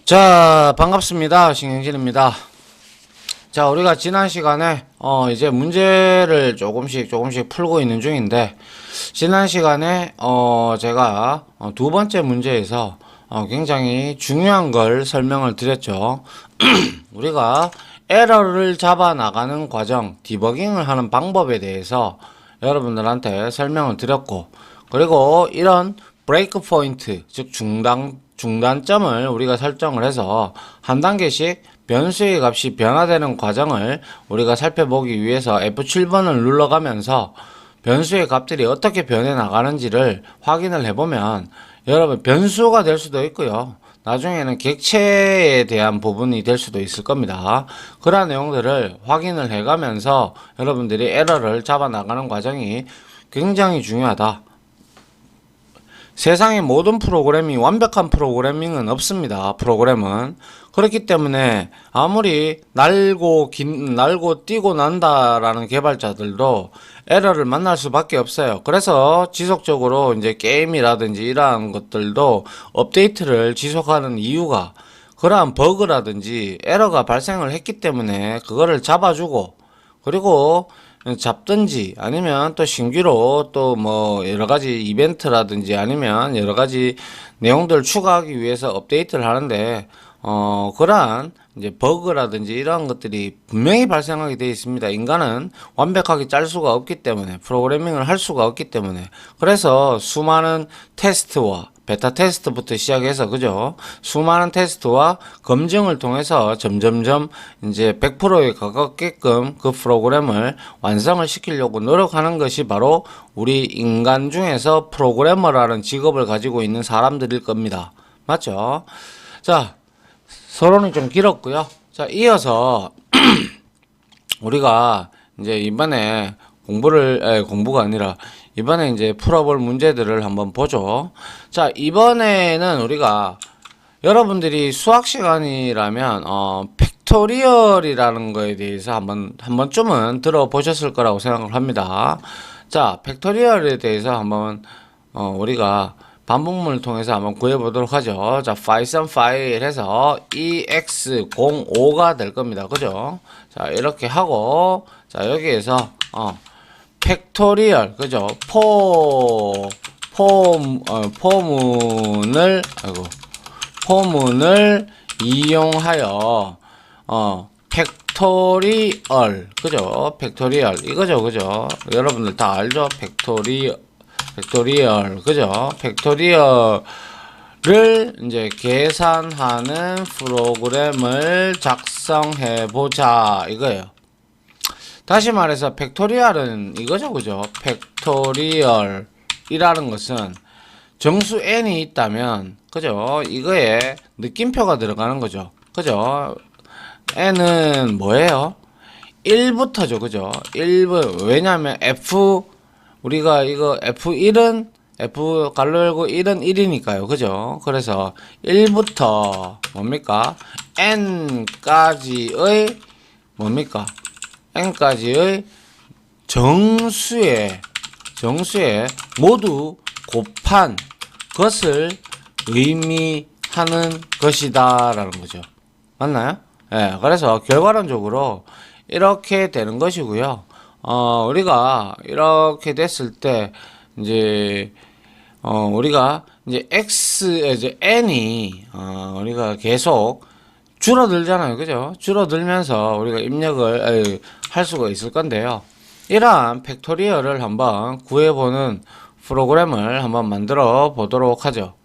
자, 반갑습니다. 신경진입니다. 자, 우리가 지난 시간에 이제 문제를 조금씩 풀고 있는 중인데, 지난 시간에 제가 두 번째 문제에서 굉장히 중요한 걸 설명을 드렸죠. 우리가 에러를 잡아 나가는 과정, 디버깅을 하는 방법에 대해서 여러분들한테 설명을 드렸고, 그리고 이런 브레이크 포인트, 즉 중단점을 우리가 설정을 해서 한 단계씩 변수의 값이 변화되는 과정을 우리가 살펴보기 위해서 F7번을 눌러가면서 변수의 값들이 어떻게 변해 나가는지를 확인을 해보면, 여러분 변수가 될 수도 있고요, 나중에는 객체에 대한 부분이 될 수도 있을 겁니다. 그러한 내용들을 확인을 해가면서 여러분들이 에러를 잡아 나가는 과정이 굉장히 중요하다. 세상의 모든 프로그램이 완벽한 프로그래밍은 없습니다. 프로그램은. 그렇기 때문에 아무리 날고 뛰고 난다라는 개발자들도 에러를 만날 수밖에 없어요. 그래서 지속적으로 이제 게임이라든지 이러한 것들도 업데이트를 지속하는 이유가, 그러한 버그라든지 에러가 발생을 했기 때문에 그거를 잡아주고, 그리고 잡든지 아니면 또 신규로 또 뭐 여러가지 이벤트라든지 아니면 여러가지 내용들을 추가하기 위해서 업데이트를 하는데, 그러한 이제 버그라든지 이러한 것들이 분명히 발생하게 되어 있습니다. 인간은 완벽하게 짤 수가 없기 때문에, 프로그래밍을 할 수가 없기 때문에. 그래서 수많은 테스트와 베타 테스트부터 시작해서, 그죠? 수많은 테스트와 검증을 통해서 점점점 이제 100%에 가깝게끔 그 프로그램을 완성을 시키려고 노력하는 것이 바로 우리 인간 중에서 프로그래머라는 직업을 가지고 있는 사람들일 겁니다. 맞죠? 자, 서론이 좀 길었고요. 자, 이어서 우리가 이제 이번에 공부가 아니라 이번에 이제 풀어볼 문제들을 한번 보죠. 자, 이번에는 우리가 여러분들이 수학 시간이라면 팩토리얼이라는 거에 대해서 한 번쯤은 들어보셨을 거라고 생각을 합니다. 자, 팩토리얼에 대해서 한번 우리가 반복문을 통해서 한번 구해보도록 하죠. 자, 파이썬 파일 해서 EX05가 될 겁니다. 그죠? 자, 이렇게 하고, 자, 여기에서 팩토리얼, 그죠? 포문을 이용하여 팩토리얼, 그죠? 팩토리얼 이거죠, 그죠? 여러분들 다 알죠? 팩토리얼, 그죠? 팩토리얼을 이제 계산하는 프로그램을 작성해 보자 이거예요. 다시 말해서 팩토리얼은 이거죠, 그죠? 팩토리얼이라는 것은 정수 n이 있다면, 그죠? 이거에 느낌표가 들어가는 거죠, 그죠? n은 뭐예요? 1부터죠, 그죠? 1부, 왜냐하면 우리가 이거 F1은 F 갈로 열고 1은 1이니까요, 그죠? 그래서 1부터 뭡니까? n까지의 뭡니까? n까지의 정수에 모두 곱한 것을 의미하는 것이다 라는 거죠. 맞나요? 예, 그래서 결과론적으로 이렇게 되는 것이고요. 우리가 이렇게 됐을 때 이제 우리가 이제 이제 n이 우리가 계속 줄어들잖아요, 그죠? 줄어들면서 우리가 입력을 할 수가 있을 건데요. 이러한 팩토리얼을 한번 구해보는 프로그램을 한번 만들어 보도록 하죠.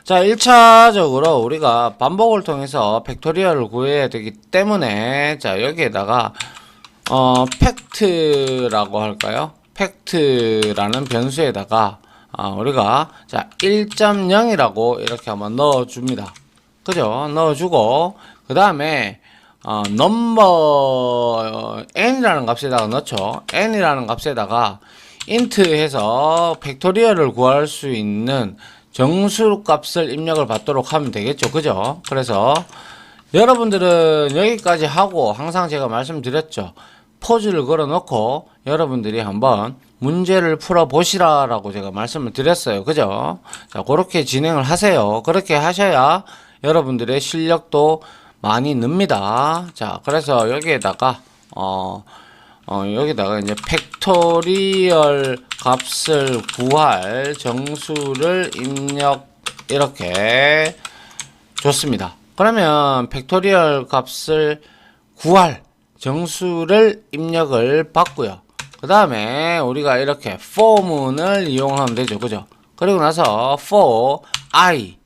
자, 1차적으로 우리가 반복을 통해서 팩토리얼을 구해야 되기 때문에, 자, 여기에다가 팩트라고 할까요? 팩트라는 변수에다가 우리가 자 1.0이라고 이렇게 한번 넣어줍니다. 그죠? 넣어주고 그 다음에 넘버 n이라는 값에다가 넣죠. n이라는 값에다가 int 해서 팩토리얼을 구할 수 있는 정수 값을 입력을 받도록 하면 되겠죠. 그죠? 그래서 여러분들은 여기까지 하고 항상 제가 말씀드렸죠. 포즈를 걸어 놓고 여러분들이 한번 문제를 풀어 보시라라고 제가 말씀을 드렸어요. 그죠? 자, 그렇게 진행을 하세요. 그렇게 하셔야 여러분들의 실력도 많이 늡니다. 자, 그래서 여기에다가 여기다가 이제 팩토리얼 값을 구할 정수를 입력 이렇게 좋습니다. 그러면 팩토리얼 값을 구할 정수를 입력을 받고요. 그 다음에 우리가 이렇게 for문을 이용하면 되죠. 그죠? 그리고 나서 for I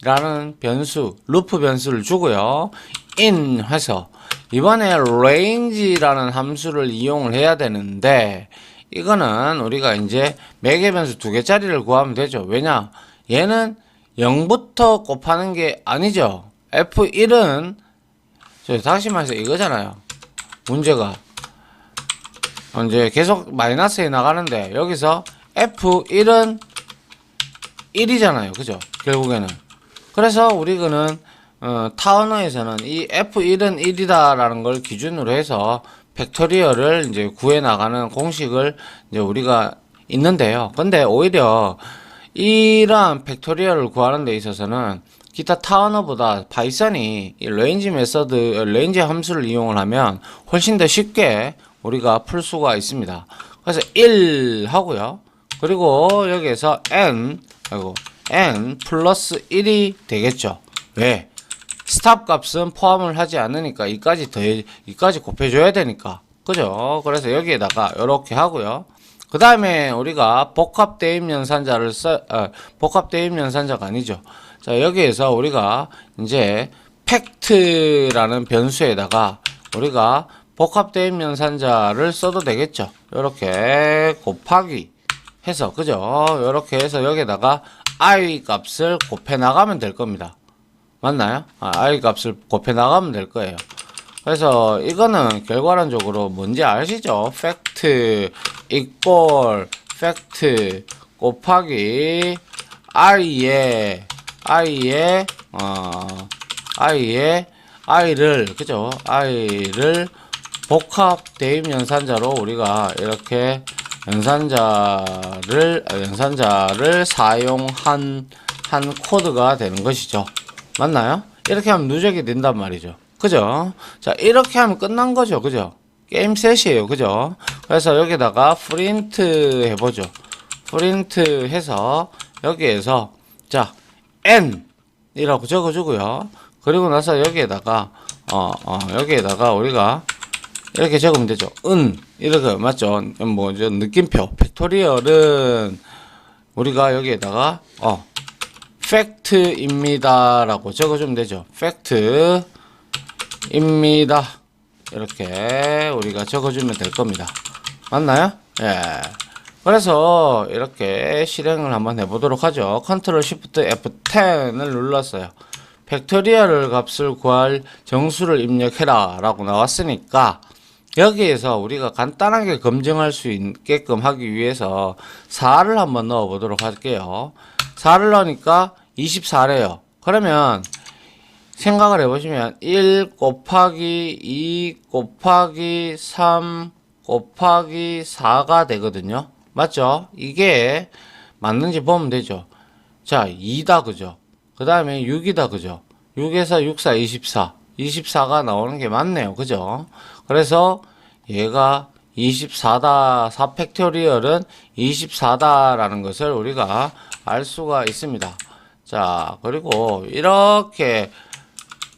라는 변수, 루프 변수를 주고요. in 해서 이번에 range라는 함수를 이용을 해야 되는데 이거는 우리가 이제 매개 변수 2개짜리를 구하면 되죠. 왜냐? 얘는 0부터 곱하는 게 아니죠. F1은 다시 말해서 이거잖아요. 문제가 이제 계속 마이너스에 나가는데 여기서 F1은 1이잖아요. 그죠? 결국에는. 그래서 우리는 타운어에서는 이 F1은 1이다 라는 걸 기준으로 해서 팩토리얼을 이제 구해 나가는 공식을 이제 우리가 있는데요. 근데 오히려 이러한 팩토리얼을 구하는 데 있어서는 기타 타운어보다 파이썬이 이 레인지 함수를 이용을 하면 훨씬 더 쉽게 우리가 풀 수가 있습니다. 그래서 1 하고요. 그리고 여기에서 n 플러스 1이 되겠죠. 왜? 스탑 값은 포함을 하지 않으니까 이까지 곱해줘야 되니까. 그죠? 그래서 여기에다가 이렇게 하고요. 그 다음에 우리가 복합 대입 연산자가 아니죠. 자, 여기에서 우리가 이제 팩트라는 변수에다가 우리가 복합 대입 연산자를 써도 되겠죠. 이렇게 곱하기 해서, 그죠? 이렇게 해서 여기에다가 i 값을 곱해 나가면 될 겁니다. 맞나요? i 값을 곱해 나가면 될 거예요. 그래서 이거는 결과론적으로 뭔지 아시죠? fact equal fact 곱하기 i를 그죠? i를 복합 대입 연산자로 우리가 이렇게 연산자를 사용한 코드가 되는 것이죠. 맞나요? 이렇게 하면 누적이 된단 말이죠. 그죠? 자, 이렇게 하면 끝난 거죠. 그죠? 게임 셋이에요. 그죠? 그래서 여기다가 프린트 해보죠. 프린트 해서 여기에서 자, n 이라고 적어주고요. 그리고 나서 여기에다가 여기에다가 우리가 이렇게 적으면 되죠. 이렇게 맞죠? 뭐죠? 느낌표. 팩토리얼은 우리가 여기에다가 팩트입니다 라고 적어주면 되죠. 팩트입니다 이렇게 우리가 적어주면 될 겁니다. 맞나요? 예. 그래서 이렇게 실행을 한번 해보도록 하죠. 컨트롤 시프트 F10을 눌렀어요. 팩토리얼 값을 구할 정수를 입력해라 라고 나왔으니까 여기에서 우리가 간단하게 검증할 수 있게끔 하기 위해서 4를 한번 넣어 보도록 할게요. 4를 넣으니까 24래요. 그러면 생각을 해보시면 1 곱하기 2 곱하기 3 곱하기 4가 되거든요. 맞죠? 이게 맞는지 보면 되죠. 자, 2다 그죠? 그 다음에 6이다 그죠? 6에서 6, 4, 24 24가 나오는 게 맞네요. 그죠? 그래서 얘가 24다 4팩토리얼은 24다 라는 것을 우리가 알 수가 있습니다. 자, 그리고 이렇게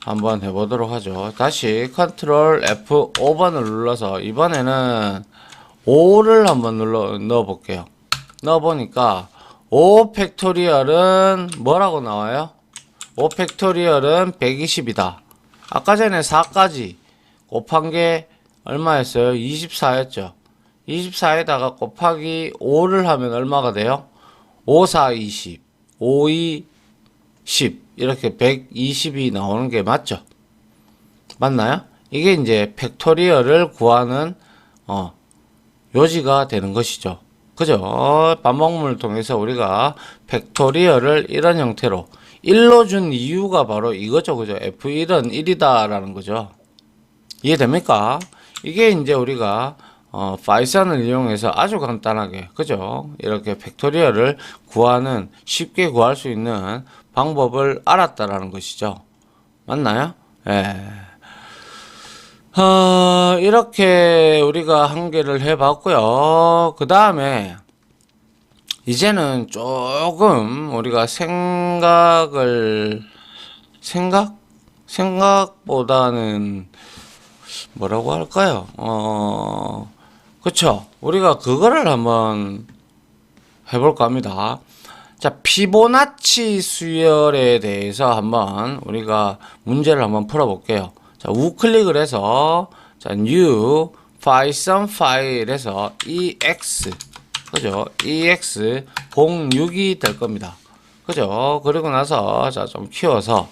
한번 해보도록 하죠. 다시 컨트롤 F5번을 눌러서 이번에는 5를 한번 넣어 볼게요. 넣어 보니까 5 팩토리얼은 뭐라고 나와요? 5 팩토리얼은 120이다. 아까 전에 4까지 곱한 게 얼마였어요? 24였죠. 24에다가 곱하기 5를 하면 얼마가 돼요? 5, 4, 20, 5, 2, 10 이렇게 120이 나오는 게 맞죠? 맞나요? 이게 이제 팩토리얼을 구하는 요지가 되는 것이죠. 그죠? 반복문을 통해서 우리가 팩토리얼을 이런 형태로 1로 준 이유가 바로 이거죠. 그죠? F1은 1이다 라는 거죠. 이해됩니까? 이게 이제 우리가 파이썬을 이용해서 아주 간단하게, 그죠? 이렇게 팩토리얼을 구하는, 쉽게 구할 수 있는 방법을 알았다라는 것이죠. 맞나요? 예. 이렇게 우리가 한 개를 해봤고요. 그 다음에 이제는 조금 우리가 생각보다는 뭐라고 할까요? 그쵸. 우리가 그거를 한번 해볼까 합니다. 자, 피보나치 수열에 대해서 한번 우리가 문제를 한번 풀어볼게요. 자, 우클릭을 해서, 자, new python 파일에서 ex, 그죠? ex 06이 될 겁니다. 그죠? 그리고 나서, 자, 좀 키워서,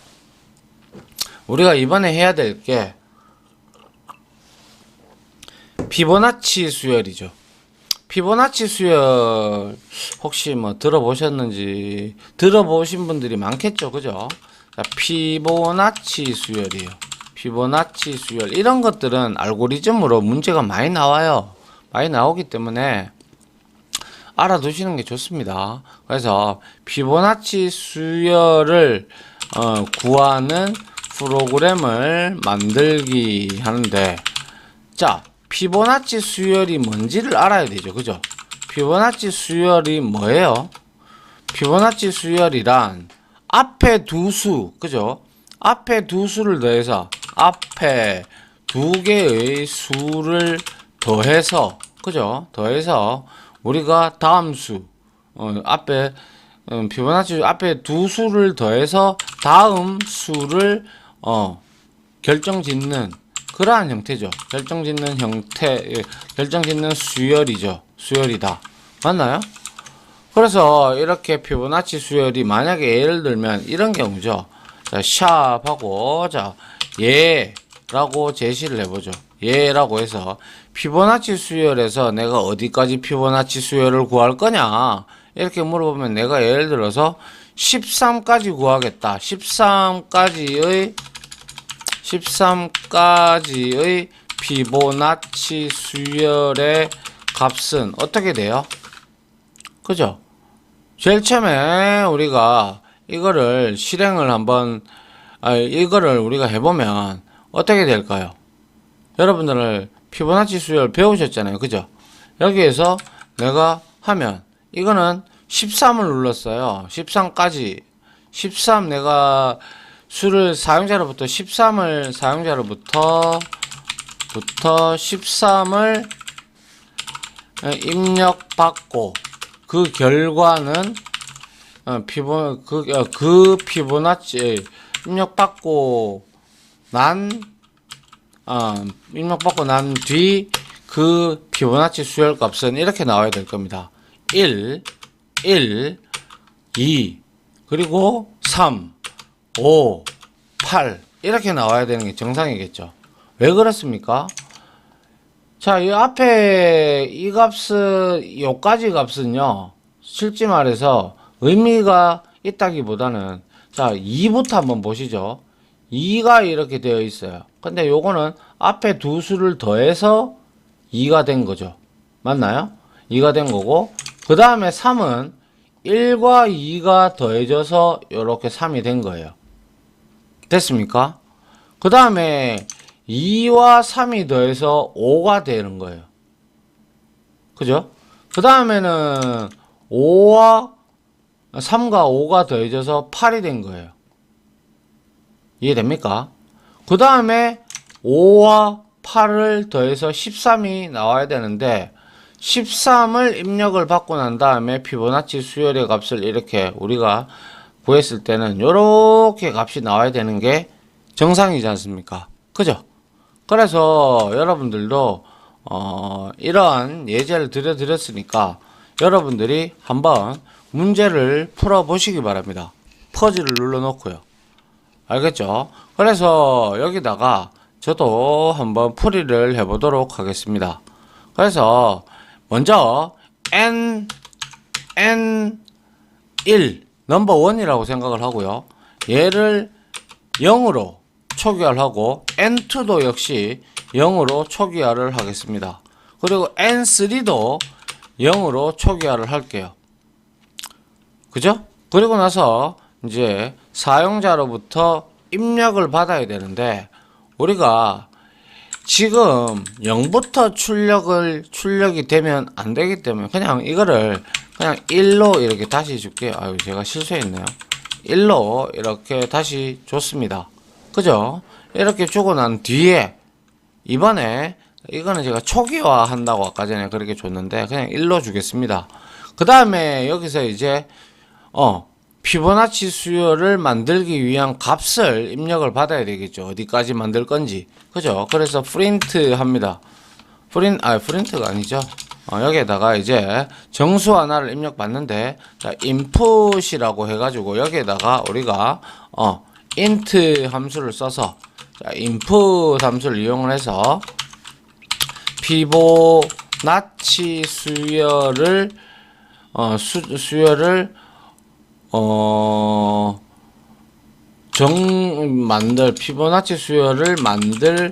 우리가 이번에 해야 될 게, 피보나치 수열이죠. 피보나치 수열 혹시 뭐 들어보셨는지 들어보신 분들이 많겠죠, 그죠? 자, 피보나치 수열이에요. 피보나치 수열 이런 것들은 알고리즘으로 문제가 많이 나와요. 많이 나오기 때문에 알아두시는 게 좋습니다. 그래서 피보나치 수열을 구하는 프로그램을 만들기 하는데, 자, 피보나치 수열이 뭔지를 알아야 되죠. 그죠? 피보나치 수열이 뭐예요? 피보나치 수열이란 앞에 두 수, 그죠? 앞에 두 수를 더해서 앞에 두 개의 수를 더해서, 그죠? 더해서 우리가 다음 수, 앞에 피보나치 앞에 두 수를 더해서 다음 수를 결정짓는 그러한 형태죠. 결정짓는 형태, 결정짓는 수열이죠. 수열이다. 맞나요? 그래서 이렇게 피보나치 수열이 만약에 예를 들면 이런 경우죠. 자, 샵하고, 자, 예라고 제시를 해보죠. 예라고 해서 피보나치 수열에서 내가 어디까지 피보나치 수열을 구할 거냐? 이렇게 물어보면 내가 예를 들어서 13까지 구하겠다. 13까지의 피보나치 수열의 값은 어떻게 돼요? 그죠? 제일 처음에 우리가 이거를 실행을 한번, 이거를 우리가 해보면 어떻게 될까요? 여러분들 피보나치 수열 배우셨잖아요. 그죠? 여기에서 내가 하면 이거는 13을 눌렀어요. 13까지. 13 내가 수를 사용자로부터 13을 사용자로부터 13을 입력받고 그 결과는 피보나치 입력받고 난 뒤 그 피보나치 수열 값은 이렇게 나와야 될 겁니다. 1, 2, 그리고 3, 5, 8 이렇게 나와야 되는 게 정상이겠죠. 왜 그렇습니까? 자, 이 앞에 이 값은, 요까지 값은요, 실제 말해서 의미가 있다기보다는, 자, 2부터 한번 보시죠. 2가 이렇게 되어 있어요. 근데 요거는 앞에 두 수를 더해서 2가 된 거죠. 맞나요? 2가 된 거고, 그 다음에 3은 1과 2가 더해져서 요렇게 3이 된 거예요. 됐습니까? 그 다음에 2와 3이 더해서 5가 되는 거예요. 그죠? 그 다음에는 3과 5가 더해져서 8이 된 거예요. 이해됩니까? 그 다음에 5와 8을 더해서 13이 나와야 되는데 13을 입력을 받고 난 다음에 피보나치 수열의 값을 이렇게 우리가 구했을 때는 요렇게 값이 나와야 되는 게 정상이지 않습니까? 그죠? 그래서 여러분들도 이러한 예제를 드렸으니까 여러분들이 한번 문제를 풀어 보시기 바랍니다. 퍼즐을 눌러 놓고요. 알겠죠? 그래서 여기다가 저도 한번 풀이를 해 보도록 하겠습니다. 그래서 먼저 n1 넘버 1이라고 생각을 하고요. 얘를 0으로 초기화를 하고 n2도 역시 0으로 초기화를 하겠습니다. 그리고 N3도 0으로 초기화를 할게요. 그죠? 그리고 나서 이제 사용자로부터 입력을 받아야 되는데 우리가 지금 0부터 출력이 되면 안 되기 때문에 그냥 이거를 그냥 1로 이렇게 다시 줄게요. 아유, 제가 실수했네요. 1로 이렇게 다시 줬습니다. 그죠? 이렇게 주고 난 뒤에 이번에 이거는 제가 초기화 한다고 아까 전에 그렇게 줬는데 그냥 1로 주겠습니다. 그 다음에 여기서 이제 피보나치 수열을 만들기 위한 값을 입력을 받아야 되겠죠. 어디까지 만들 건지. 그죠? 그래서 프린트 합니다. 프린트가 아니죠. 여기에다가 이제 정수 하나를 입력 받는데, 자, input이라고 해가지고 여기에다가 우리가, int 함수를 써서, 자, input 함수를 이용을 해서, 피보나치 수열을, 피보나치 수열을 만들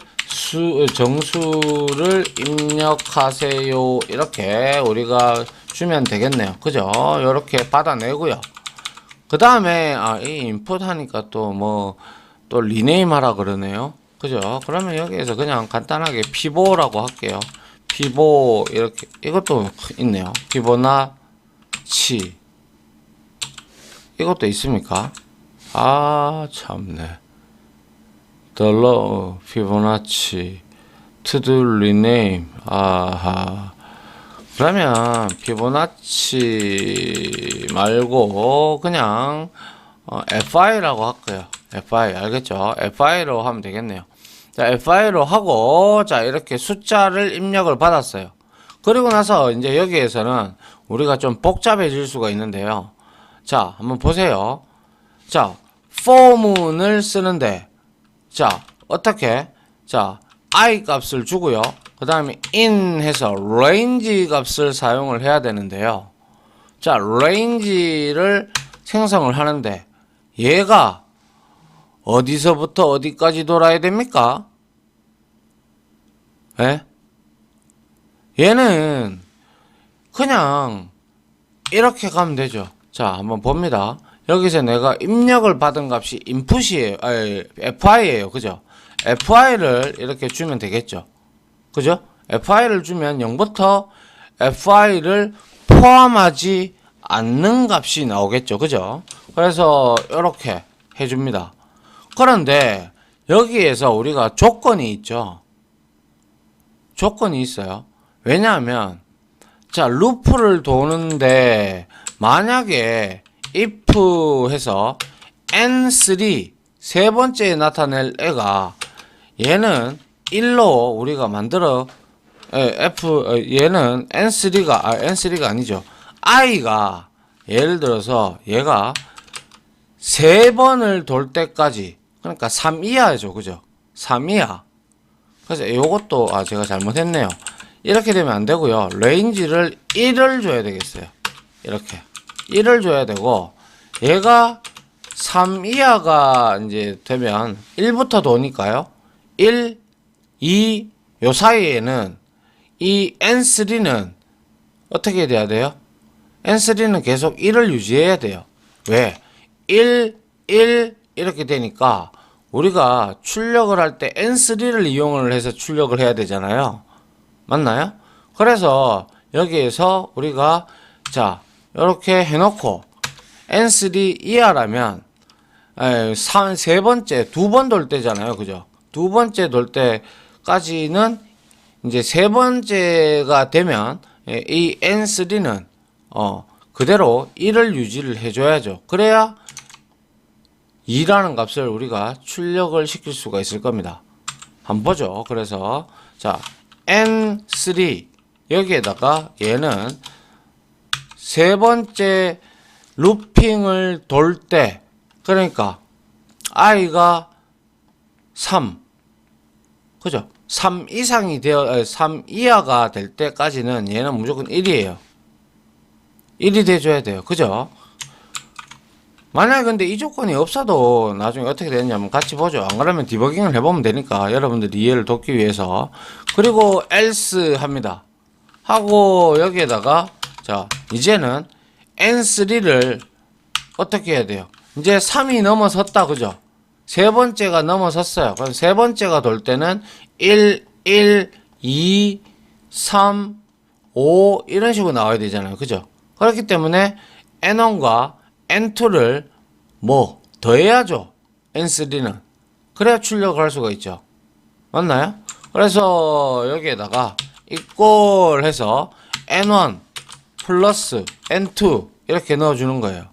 정수를 입력하세요. 이렇게 우리가 주면 되겠네요. 그죠? 이렇게 받아내고요. 그 다음에, 이 인풋 하니까 또 리네임 하라 그러네요. 그죠? 그러면 여기에서 그냥 간단하게 피보라고 할게요. 피보, 이렇게, 이것도 있네요. 피보나치. 이것도 있습니까? 참네. dollar 피보나치 to do rename. 그러면 피보나치 말고 그냥 fi라고 할게요. fi 알겠죠? fi로 하면 되겠네요. 자, fi로 하고 자, 이렇게 숫자를 입력을 받았어요. 그리고 나서 이제 여기에서는 우리가 좀 복잡해질 수가 있는데요. 자, 한번 보세요. 자, for문을 쓰는데, 자, 어떻게? 자, i 값을 주고요. 그 다음에 in 해서 range 값을 사용을 해야 되는데요. 자, range를 생성을 하는데, 얘가 어디서부터 어디까지 돌아야 됩니까? 예? 얘는 그냥 이렇게 가면 되죠. 자, 한번 봅니다. 여기서 내가 입력을 받은 값이 input이에요. fi예요. 그죠? fi를 이렇게 주면 되겠죠. 그죠? fi를 주면 0부터 fi를 포함하지 않는 값이 나오겠죠. 그죠? 그래서 이렇게 해줍니다. 그런데 여기에서 우리가 조건이 있죠. 조건이 있어요. 왜냐하면 자, 루프를 도는데 만약에 if 해서 n3 세 번째에 나타낼 애가 얘는 1로 우리가 만들어 얘는 n3가 아니죠. i가 예를 들어서 얘가 세 번을 돌 때까지 그러니까 3 이하죠. 그죠? 3 이하. 그래서 이것도 제가 잘못했네요. 이렇게 되면 안 되고요. 레인지를 1을 줘야 되겠어요. 이렇게 1을 줘야 되고 얘가 3 이하가 이제 되면 1부터 도니까요. 1, 2, 요 사이에는 이 N3는 어떻게 돼야 돼요? N3는 계속 1을 유지해야 돼요. 왜? 1, 1 이렇게 되니까 우리가 출력을 할 때 N3를 이용을 해서 출력을 해야 되잖아요. 맞나요? 그래서 여기에서 우리가 자 이렇게 해놓고 N3 이하라면 세 번째 두 번 돌 때잖아요. 그죠? 두 번째 돌 때까지는 이제 세 번째가 되면 이 N3는 그대로 1을 유지를 해줘야죠. 그래야 2라는 값을 우리가 출력을 시킬 수가 있을 겁니다. 한번 보죠. 그래서 자 N3 여기에다가 얘는 세 번째 루핑을 돌 때 그러니까 i가 3 그죠? 3 이상이 3 이하가 될 때까지는 얘는 무조건 1이에요. 1이 돼줘야 돼요. 그죠? 만약에 근데 이 조건이 없어도 나중에 어떻게 되느냐면 같이 보죠. 안 그러면 디버깅을 해보면 되니까 여러분들이 이해를 돕기 위해서. 그리고 else 합니다. 하고 여기에다가 자 이제는 n3를 어떻게 해야 돼요? 이제 3이 넘어섰다 그죠? 세 번째가 넘어섰어요. 그럼 세 번째가 돌 때는 1, 1, 2, 3, 5 이런 식으로 나와야 되잖아요. 그죠? 그렇기 때문에 n1과 n2를 뭐 더해야죠. n3는. 그래야 출력을 할 수가 있죠. 맞나요? 그래서 여기에다가 equal 해서 n1 플러스 n2 이렇게 넣어주는 거예요.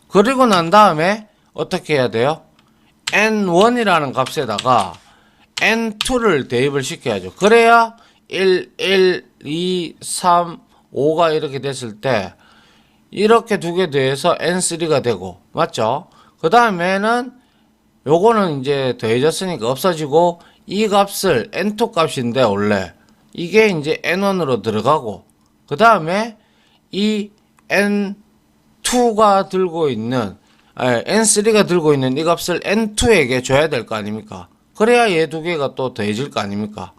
그리고 난 다음에 어떻게 해야 돼요? n1이라는 값에다가 n2를 대입을 시켜야죠. 그래야 1, 1, 2, 3, 5가 이렇게 됐을 때 이렇게 두 개 더해서 n3가 되고 맞죠? 그 다음에는 요거는 이제 더해졌으니까 없어지고 이 값을 n2 값인데 원래 이게 이제 n1으로 들어가고 그 다음에 이 n2가 들고 있는 n3가 들고 있는 이 값을 n2에게 줘야 될 거 아닙니까? 그래야 얘 두 개가 또 더해질 거 아닙니까?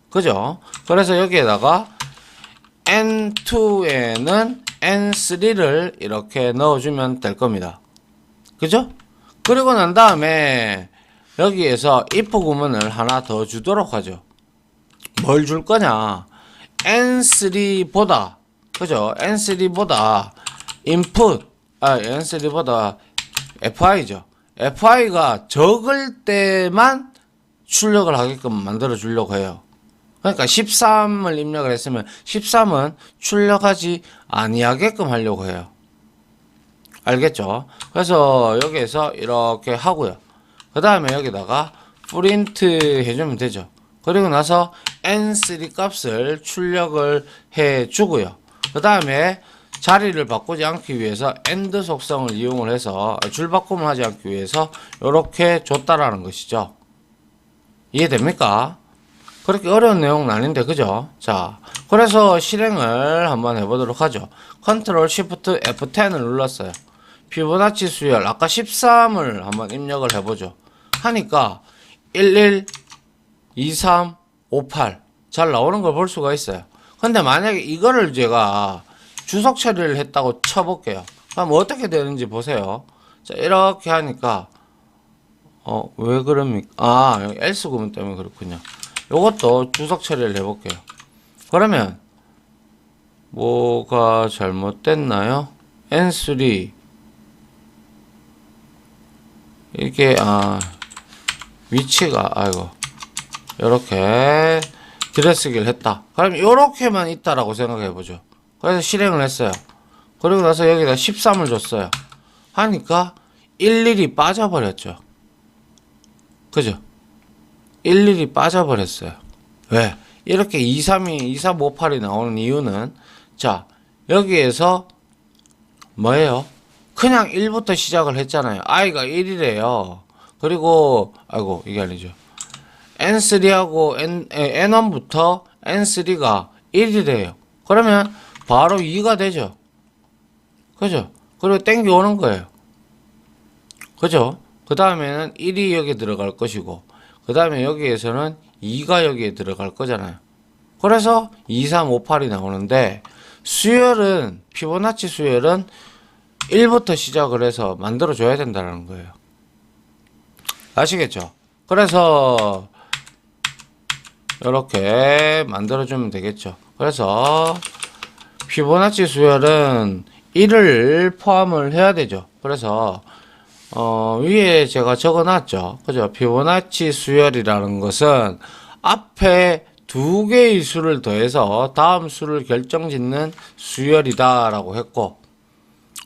그죠? 그래서 여기에다가 n2에는 n3를 이렇게 넣어주면 될 겁니다. 그죠? 그리고 난 다음에 여기에서 if 구문을 하나 더 주도록 하죠. 뭘 줄 거냐? n3보다 그죠? n3보다 input n3보다 fi죠. fi가 적을 때만 출력을 하게끔 만들어 주려고 해요. 그러니까 13을 입력을 했으면 13은 출력하지 아니하게끔 하려고 해요. 알겠죠? 그래서 여기에서 이렇게 하고요. 그 다음에 여기다가 프린트 해주면 되죠. 그리고 나서 n3 값을 출력을 해 주고요. 그 다음에 자리를 바꾸지 않기 위해서 AND 속성을 이용을 해서 줄바꿈을 하지 않기 위해서 이렇게 줬다라는 것이죠. 이해됩니까? 그렇게 어려운 내용은 아닌데 그죠? 자, 그래서 실행을 한번 해보도록 하죠. Ctrl Shift F10을 눌렀어요. 피보나치 수열 아까 13을 한번 입력을 해보죠. 하니까 11, 23, 58 잘 나오는 걸 볼 수가 있어요. 근데 만약에 이거를 제가 주석 처리를 했다고 쳐볼게요. 그럼 어떻게 되는지 보세요. 자, 이렇게 하니까 왜 그럽니까? 아, 여기 else 구문 때문에 그렇군요. 요것도 주석 처리를 해볼게요. 그러면 뭐가 잘못됐나요? n3 이게 위치가 아이고 요렇게 들여쓰기를 했다. 그럼 요렇게만 있다라고 생각해보죠. 그래서 실행을 했어요. 그리고 나서 여기다 13을 줬어요. 하니까 일일이 빠져버렸죠. 그죠? 일일이 빠져버렸어요. 왜? 이렇게 2358이 나오는 이유는 자 여기에서 뭐예요? 그냥 1부터 시작을 했잖아요. i가 1이래요. 그리고 아이고 이게 아니죠. n3하고 n1부터 n3가 1이래요. 그러면 바로 2가 되죠. 그죠? 그리고 땡겨 오는 거예요. 그죠? 그 다음에는 1이 여기 들어갈 것이고 그 다음에 여기에서는 2가 여기에 들어갈 거잖아요. 그래서 2, 3, 5, 8이 나오는데 수열은 피보나치 수열은 1부터 시작을 해서 만들어 줘야 된다는 거예요. 아시겠죠? 그래서 이렇게 만들어 주면 되겠죠. 그래서 피보나치 수열은 1을 포함을 해야 되죠. 그래서 위에 제가 적어 놨죠. 그죠? 피보나치 수열이라는 것은 앞에 두 개의 수를 더해서 다음 수를 결정짓는 수열이다 라고 했고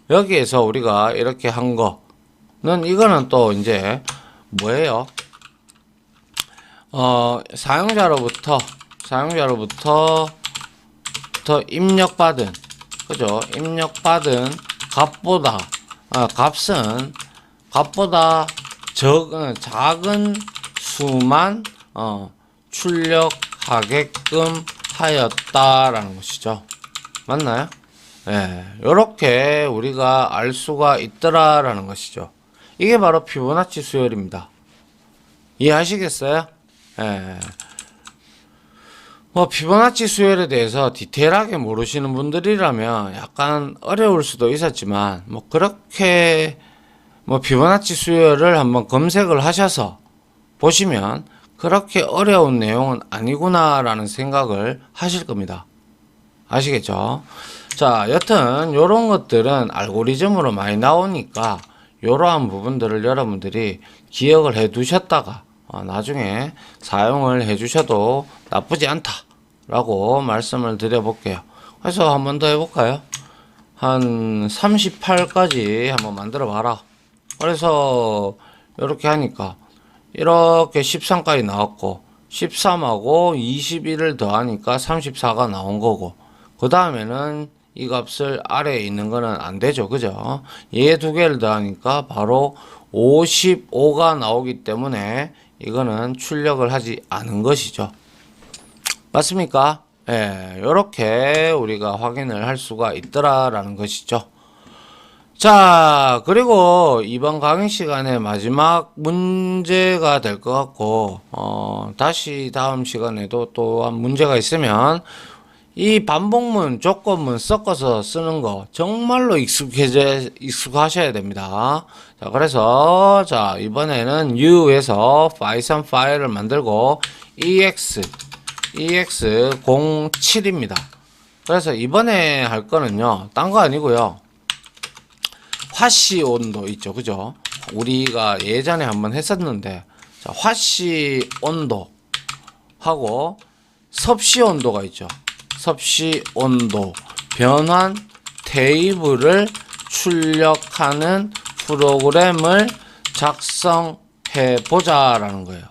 여기에서 우리가 이렇게 한 거는 이거는 또 이제 뭐예요? 사용자로부터 입력받은 그죠? 입력받은 값보다 값은 값보다 작은 수만 출력하게끔 하였다라는 것이죠. 맞나요? 요렇게 우리가 알 수가 있더라라는 것이죠. 이게 바로 피보나치 수열입니다. 이해하시겠어요? 예. 뭐 피보나치 수열에 대해서 디테일하게 모르시는 분들이라면 약간 어려울 수도 있었지만 뭐 그렇게 뭐 피보나치 수열을 한번 검색을 하셔서 보시면 그렇게 어려운 내용은 아니구나라는 생각을 하실 겁니다. 아시겠죠? 자, 여튼 요런 것들은 알고리즘으로 많이 나오니까 요러한 부분들을 여러분들이 기억을 해 두셨다가 나중에 사용을 해 주셔도 나쁘지 않다 라고 말씀을 드려 볼게요. 그래서 한 번 더 해볼까요? 한 38까지 한번 만들어 봐라. 그래서 이렇게 하니까 이렇게 13까지 나왔고 13하고 21을 더하니까 34가 나온 거고, 그 다음에는 이 값을 아래에 있는 거는 안 되죠. 그죠? 얘 두 개를 더하니까 바로 55가 나오기 때문에 이거는 출력을 하지 않은 것이죠. 맞습니까? 예, 요렇게 우리가 확인을 할 수가 있더라라는 것이죠. 자, 그리고 이번 강의 시간에 마지막 문제가 될 것 같고, 다시 다음 시간에도 또한 문제가 있으면 이 반복문, 조건문 섞어서 쓰는 거 정말로 익숙하셔야 됩니다. 자, 그래서 자, 이번에는 U에서 파이썬 파일을 만들고 EX07입니다. 그래서 이번에 할 거는요, 딴 거 아니고요. 화씨 온도 있죠. 그죠? 우리가 예전에 한번 했었는데, 자, 화씨 온도 하고 섭씨 온도가 있죠. 섭씨 온도 변환 테이블을 출력하는 프로그램을 작성해 보자라는 거예요.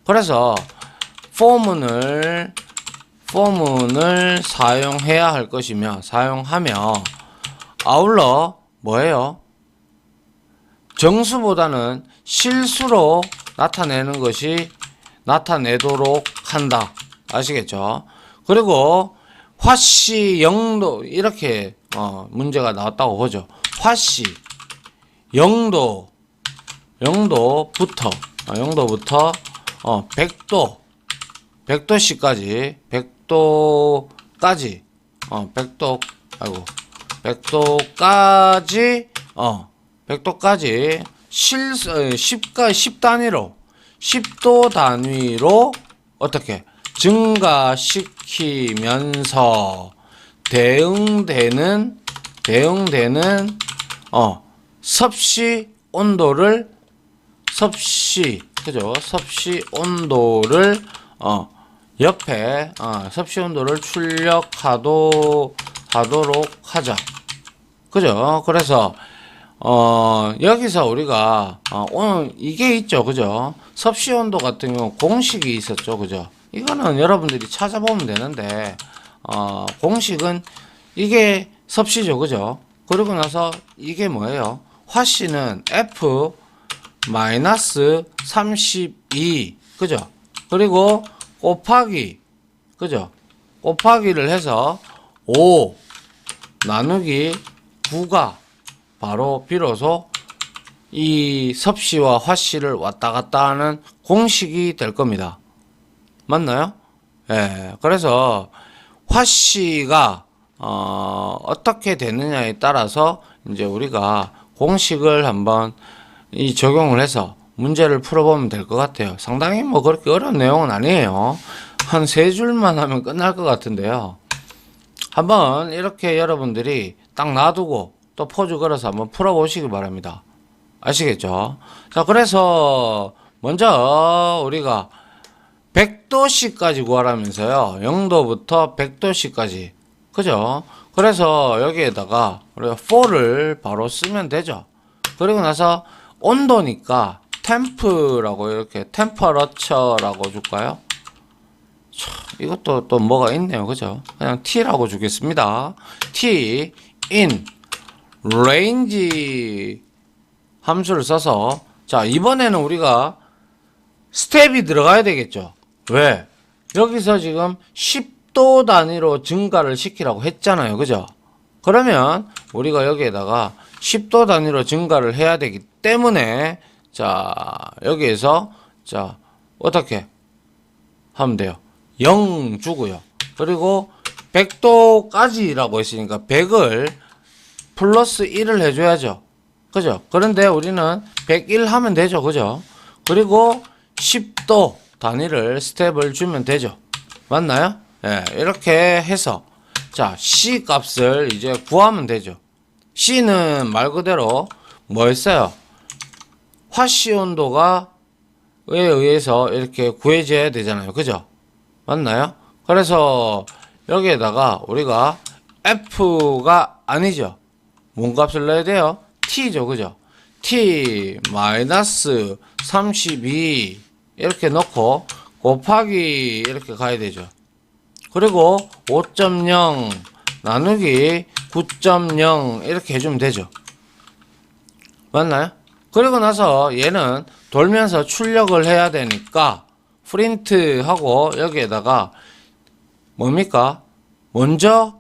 그래서 포문을 사용해야 할 것이며, 사용하며 아울러 뭐예요? 정수보다는 실수로 나타내는 것이 나타내도록 한다. 아시겠죠? 그리고 화씨 0도 이렇게 문제가 나왔다고 보죠. 화씨 0도 0도부터 100도까지 100도까지 10 단위로 10도 단위로 어떻게 증가시키면서 대응되는 섭씨 온도를 옆에 섭씨 온도를 출력하도록 하자. 그죠? 그래서 여기서 우리가 오늘 이게 있죠. 그죠? 섭씨 온도 같은 경우 공식이 있었죠. 그죠? 이거는 여러분들이 찾아보면 되는데 공식은 이게 섭씨죠. 그죠? 그리고 나서 이게 뭐예요? 화씨는 F-32 그죠? 그리고 곱하기 그죠? 곱하기를 해서 5 나누기 9가 바로 비로소 이 섭씨와 화씨를 왔다 갔다 하는 공식이 될 겁니다. 맞나요? 예. 그래서 화씨가 어떻게 되느냐에 따라서 이제 우리가 공식을 한번 적용을 해서 문제를 풀어보면 될 것 같아요. 상당히 뭐 그렇게 어려운 내용은 아니에요. 한 3줄만 하면 끝날 것 같은데요. 한번 이렇게 여러분들이 딱 놔두고 또 포즈 걸어서 한번 풀어보시기 바랍니다. 아시겠죠? 자, 그래서 먼저 우리가 100도씨까지 구하라면서요. 0도부터 100도씨까지. 그죠? 그래서 여기에다가 우리가 for를 바로 쓰면 되죠. 그리고 나서 온도니까 temp라고 이렇게 temperature라고 줄까요? 이것도 또 뭐가 있네요. 그죠? 그냥 t라고 주겠습니다. t in range 함수를 써서, 자, 이번에는 우리가 스텝이 들어가야 되겠죠. 왜? 여기서 지금 10도 단위로 증가를 시키라고 했잖아요. 그죠? 그러면 우리가 여기에다가 10도 단위로 증가를 해야 되기 때문에 자 여기에서 자 어떻게 하면 돼요? 0 주고요. 그리고 100도까지라고 했으니까 100을 플러스 1을 해줘야죠. 그죠? 그런데 우리는 101 하면 되죠. 그죠? 그리고 10도 단위를 스텝을 주면 되죠. 맞나요? 예, 이렇게 해서 자 C 값을 이제 구하면 되죠. C는 말 그대로 뭐였어요? 화씨 온도가 에 의해서 이렇게 구해져야 되잖아요. 그죠? 맞나요? 그래서 여기에다가 우리가 F가 아니죠. 뭔 값을 넣어야 돼요? T죠. 그죠? T 마이너스 32 이렇게 넣고 곱하기 이렇게 가야 되죠. 그리고 5.0 나누기 9.0 이렇게 해주면 되죠. 맞나요? 그리고 나서 얘는 돌면서 출력을 해야 되니까 프린트 하고 여기에다가 뭡니까? 먼저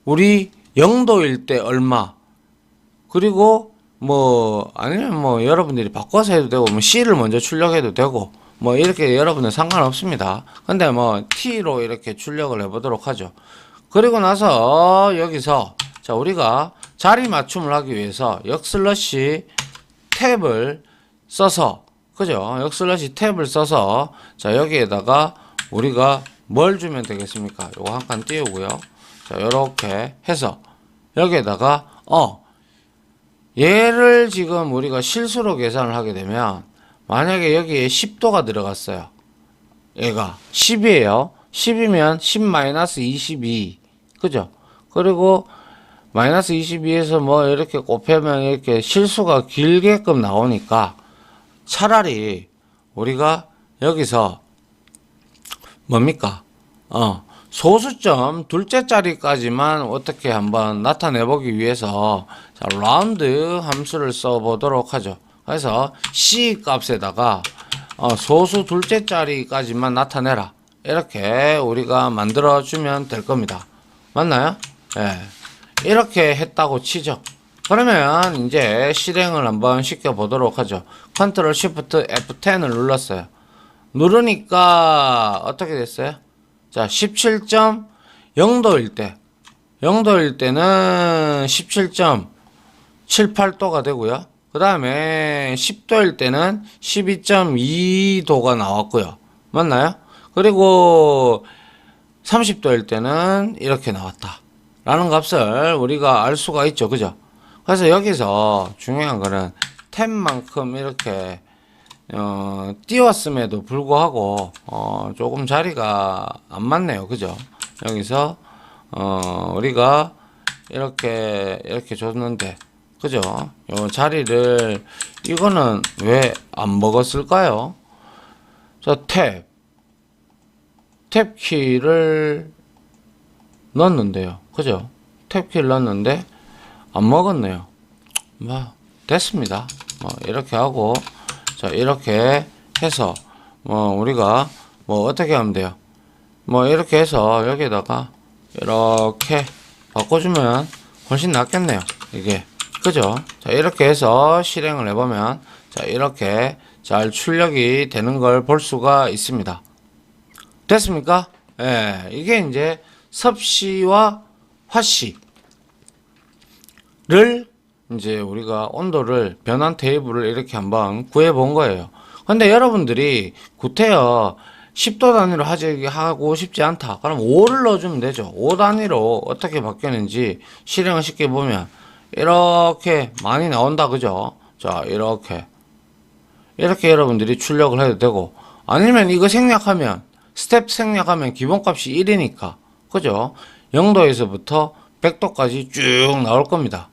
우리 0도일 때 얼마 그리고 뭐 아니면 뭐 여러분들이 바꿔서 해도 되고 뭐 C를 먼저 출력해도 되고 뭐 이렇게 여러분들 상관없습니다. 근데 뭐 T로 이렇게 출력을 해보도록 하죠. 그리고 나서 여기서 자 우리가 자리 맞춤을 하기 위해서 역슬러시 탭을 써서 그죠? 역슬러시 탭을 써서 자 여기에다가 우리가 뭘 주면 되겠습니까? 요거 한 칸 띄우고요. 자 요렇게 해서 여기에다가 얘를 지금 우리가 실수로 계산을 하게 되면 만약에 여기에 10도가 들어갔어요. 얘가 10이에요. 10이면 10-22 그죠? 그리고 마이너스 22에서 뭐 이렇게 곱하면 이렇게 실수가 길게끔 나오니까 차라리 우리가 여기서 뭡니까? 소수점 둘째 자리까지만 어떻게 한번 나타내 보기 위해서 자, 라운드 함수를 써 보도록 하죠. 그래서 C 값에다가 소수 둘째 자리까지만 나타내라. 이렇게 우리가 만들어 주면 될 겁니다. 맞나요? 예. 이렇게 했다고 치죠. 그러면 이제 실행을 한번 시켜 보도록 하죠. 컨트롤 시프트 F10을 눌렀어요. 누르니까 어떻게 됐어요? 자, 17.0도일 때 0도일 때는 17.78도가 되고요. 그 다음에 10도일 때는 12.2도가 나왔고요. 맞나요? 그리고 30도일 때는 이렇게 나왔다 라는 값을 우리가 알 수가 있죠. 그죠? 그래서 여기서 중요한 거는 탭만큼 이렇게 띄웠음에도 불구하고 조금 자리가 안 맞네요. 그죠? 여기서 우리가 이렇게 줬는데 그죠? 요 자리를 이거는 왜 안 먹었을까요? 자, 탭 키를 넣었는데요. 그죠? 탭 키를 넣었는데 안 먹었네요. 뭐 됐습니다. 뭐 이렇게 하고 자 이렇게 해서 뭐 우리가 뭐 어떻게 하면 돼요? 뭐 이렇게 해서 여기에다가 이렇게 바꿔주면 훨씬 낫겠네요. 이게 그죠? 자 이렇게 해서 실행을 해보면 자 이렇게 잘 출력이 되는 걸 볼 수가 있습니다. 됐습니까? 예, 이게 이제 섭씨와 화씨를 이제 우리가 온도를 변환 테이블을 이렇게 한번 구해 본 거예요. 근데 여러분들이 구태여 10도 단위로 하고 싶지 않다. 그럼 5를 넣어주면 되죠. 5 단위로 어떻게 바뀌었는지 실행을 쉽게 보면 이렇게 많이 나온다. 그죠? 자, 이렇게 여러분들이 출력을 해도 되고 아니면 이거 생략하면 스텝 생략하면 기본값이 1이니까 그죠? 0도에서부터 100도까지 쭉 나올 겁니다.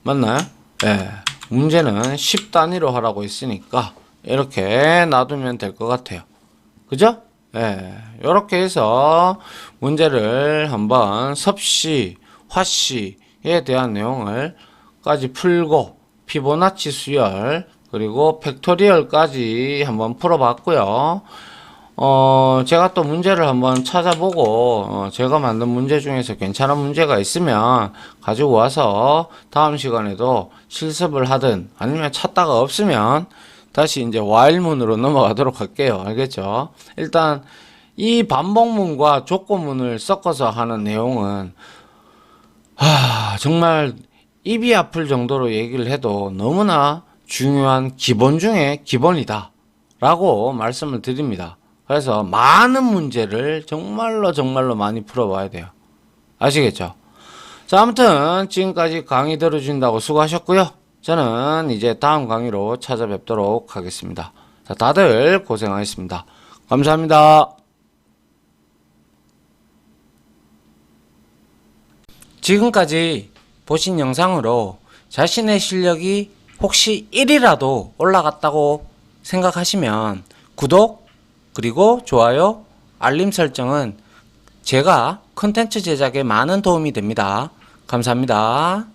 맞나요? 예. 문제는 10 단위로 하라고 했으니까 이렇게 놔두면 될 것 같아요. 그죠? 예. 이렇게 해서 문제를 한번 섭씨, 화씨에 대한 내용을 까지 풀고 피보나치 수열 그리고 팩토리얼까지 한번 풀어봤고요. 제가 또 문제를 한번 찾아보고, 제가 만든 문제 중에서 괜찮은 문제가 있으면 가지고 와서 다음 시간에도 실습을 하든 아니면 찾다가 없으면 다시 이제 while문으로 넘어가도록 할게요. 알겠죠? 일단 이 반복문과 조건문을 섞어서 하는 내용은 정말 입이 아플 정도로 얘기를 해도 너무나 중요한 기본 중에 기본이다 라고 말씀을 드립니다. 그래서 많은 문제를 정말로 많이 풀어봐야 돼요. 아시겠죠? 자, 아무튼 지금까지 강의 들어주신다고 수고하셨고요. 저는 이제 다음 강의로 찾아뵙도록 하겠습니다. 자, 다들 고생하셨습니다. 감사합니다. 지금까지 보신 영상으로 자신의 실력이 혹시 1이라도 올라갔다고 생각하시면 구독, 그리고 좋아요, 알림 설정은 제가 컨텐츠 제작에 많은 도움이 됩니다. 감사합니다.